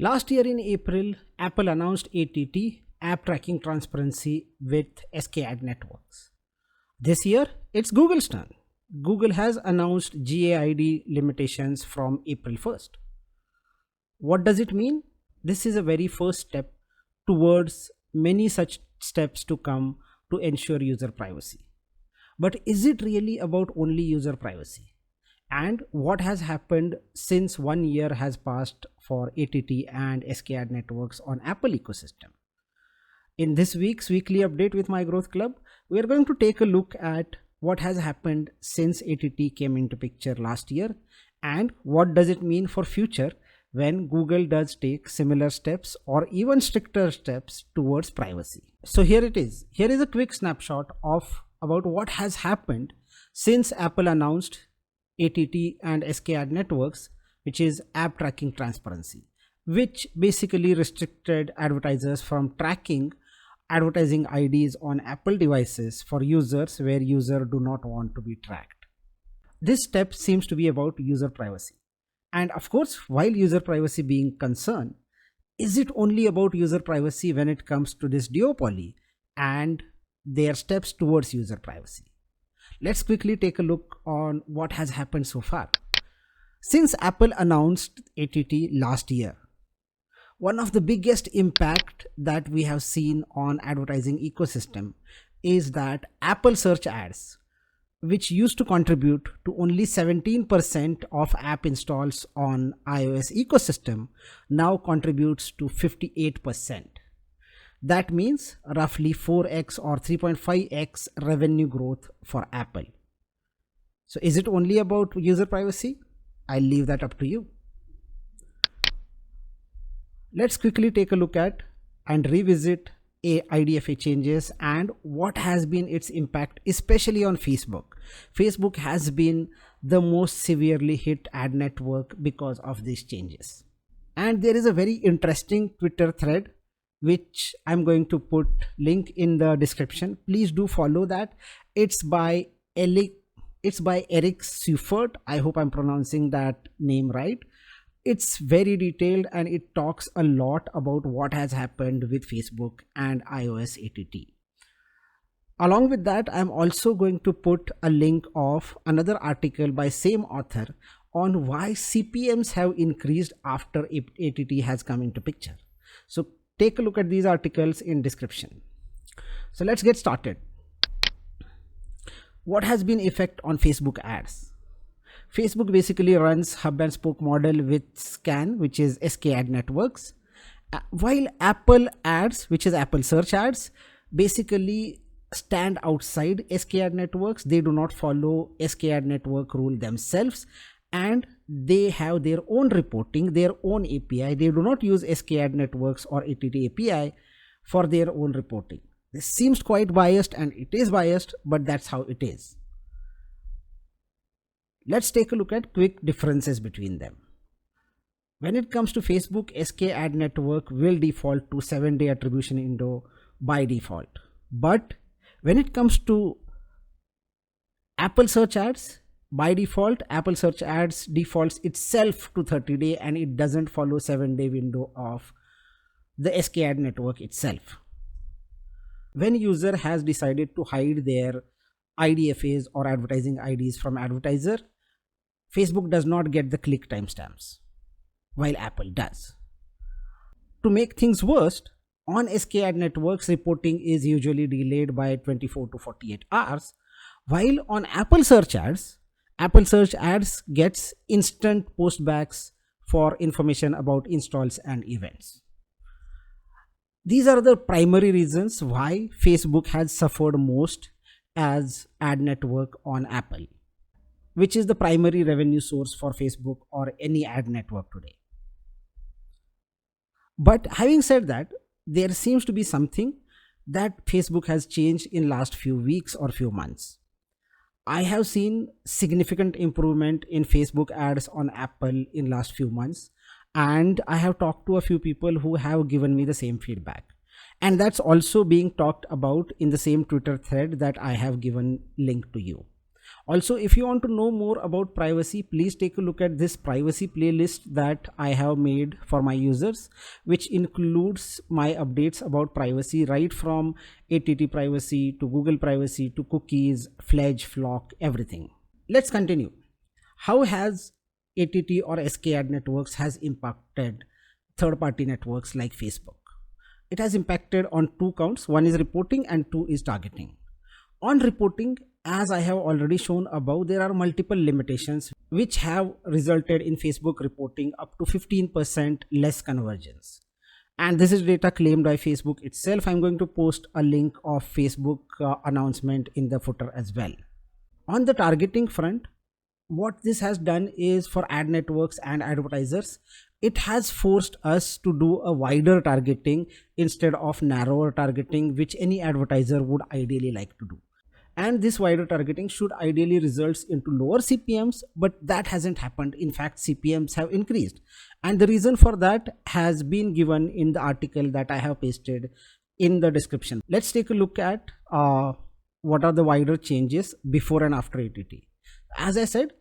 Last year in April, Apple announced ATT, App Tracking Transparency with SKAD networks. This year, it's Google's turn. Google has announced GAID limitations from April 1st. What does it mean? This is a very first step towards many such steps to come to ensure user privacy. But is it really about only user privacy? And what has happened since 1 year has passed for ATT and SKAD networks on Apple ecosystem? In this week's weekly update with My Growth Club, we are going to take a look at what has happened since ATT came into picture last year and what does it mean for future when Google does take similar steps or even stricter steps towards privacy. So here it is. Here is a quick snapshot of about what has happened since Apple announced ATT and SKAD networks, which is App Tracking Transparency, which basically restricted advertisers from tracking advertising IDs on Apple devices for users where users do not want to be tracked. This step seems to be about user privacy. And of course, while user privacy being concerned, is it only about user privacy when it comes to this duopoly and their steps towards user privacy? Let's quickly take a look on what has happened so far. Since Apple announced ATT last year, one of the biggest impact that we have seen on advertising ecosystem is that Apple search ads, which used to contribute to only 17% of app installs on iOS ecosystem, now contributes to 58%. That means roughly 4x or 3.5x revenue growth for Apple. So is it only about user privacy? I'll leave that up to you. Let's quickly take a look at and revisit IDFA changes and what has been its impact, especially on Facebook. Facebook has been the most severely hit ad network because of these changes. And there is a very interesting Twitter thread which I'm going to put link in the description. Please do follow that. It's by Eric Seufert. I hope I'm pronouncing that name right. It's very detailed and it talks a lot about what has happened with Facebook and iOS ATT. Along with that, I'm also going to put a link of another article by same author on why CPMs have increased after ATT has come into picture. So take a look at these articles in description. So let's get started. What has been effect on Facebook ads? Facebook basically runs hub and spoke model with SKAN, which is SKAD networks, while Apple ads, which is Apple search ads, basically stand outside SKAD networks. They do not follow SKAD network rule themselves and they have their own reporting, their own API. They do not use SKAD networks or ATT API for their own reporting. This seems quite biased and it is biased, but that's how it is. Let's take a look at quick differences between them. When it comes to Facebook, SKAD network will default to 7-day attribution window by default. But when it comes to Apple search ads, by default, Apple search ads defaults itself to 30-day and it doesn't follow 7-day window of the SKAD network itself. When user has decided to hide their IDFAs or advertising IDs from advertiser, Facebook does not get the click timestamps, while Apple does. To make things worse, on SKAD networks, reporting is usually delayed by 24 to 48 hours, while on Apple search ads gets instant postbacks for information about installs and events. These are the primary reasons why Facebook has suffered most as ad network on Apple, which is the primary revenue source for Facebook or any ad network today. But having said that, there seems to be something that Facebook has changed in last few weeks or few months. I have seen significant improvement in Facebook ads on Apple in last few months, and I have talked to a few people who have given me the same feedback. And that's also being talked about in the same Twitter thread that I have given link to you. Also, if you want to know more about privacy, please take a look at this privacy playlist that I have made for my users, which includes my updates about privacy, right from ATT privacy to Google privacy to cookies, Fledge, Flock, everything. Let's continue. How has ATT or SKAD networks has impacted third-party networks like Facebook? It has impacted on two counts. One is reporting and two is targeting. On reporting, as I have already shown above, there are multiple limitations which have resulted in Facebook reporting up to 15% less conversions. And this is data claimed by Facebook itself. I'm going to post a link of Facebook announcement in the footer as well. On the targeting front, what this has done is for ad networks and advertisers, it has forced us to do a wider targeting instead of narrower targeting, which any advertiser would ideally like to do. And this wider targeting should ideally results into lower CPMs, but that hasn't happened. In fact, CPMs have increased. And the reason for that has been given in the article that I have pasted in the description. Let's take a look at what are the wider changes before and after ATT. As I said,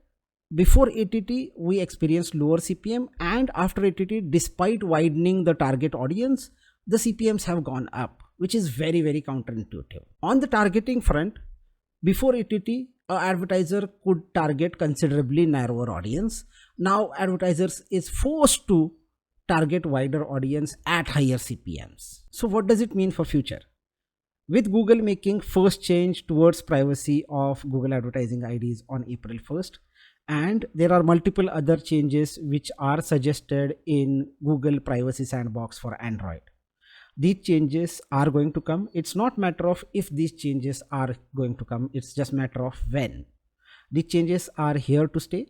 before ATT, we experienced lower CPM, and after ATT, despite widening the target audience, the CPMs have gone up, which is very, very counterintuitive. On the targeting front, before ATT, an advertiser could target considerably narrower audience. Now advertisers is forced to target wider audience at higher CPMs. So what does it mean for future? With Google making first change towards privacy of Google advertising IDs on April 1st, and there are multiple other changes which are suggested in Google Privacy Sandbox for Android. These changes are going to come. It's not matter of if these changes are going to come, it's just matter of when. These changes are here to stay,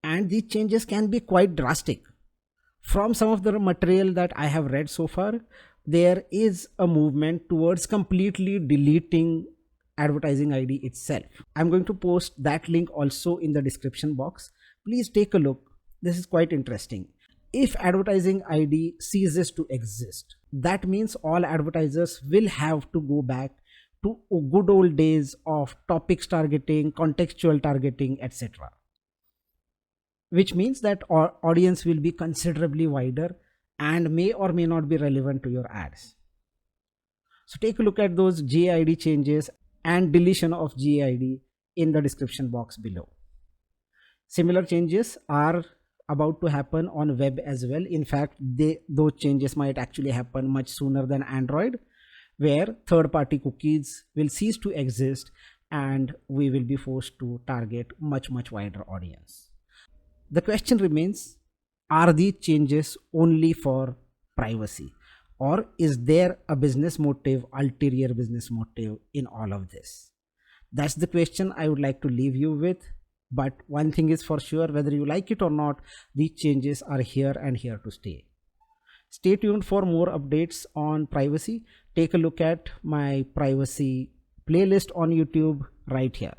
and these changes can be quite drastic. From some of the material that I have read so far, there is a movement towards completely deleting advertising ID itself. I'm going to post that link also in the description box. Please take a look. This is quite interesting. If advertising ID ceases to exist, that means all advertisers will have to go back to good old days of topics targeting, contextual targeting, etc. Which means that our audience will be considerably wider and may or may not be relevant to your ads. So take a look at those GAID changes and deletion of GAID in the description box below. Similar changes are about to happen on web as well. In fact, those changes might actually happen much sooner than Android, where third-party cookies will cease to exist and we will be forced to target much wider audience. The question remains, are these changes only for privacy, or is there a business motive, ulterior business motive in all of this? That's the question I would like to leave you with. But one thing is for sure, whether you like it or not, these changes are here and here to stay. Stay tuned for more updates on privacy. Take a look at my privacy playlist on YouTube right here.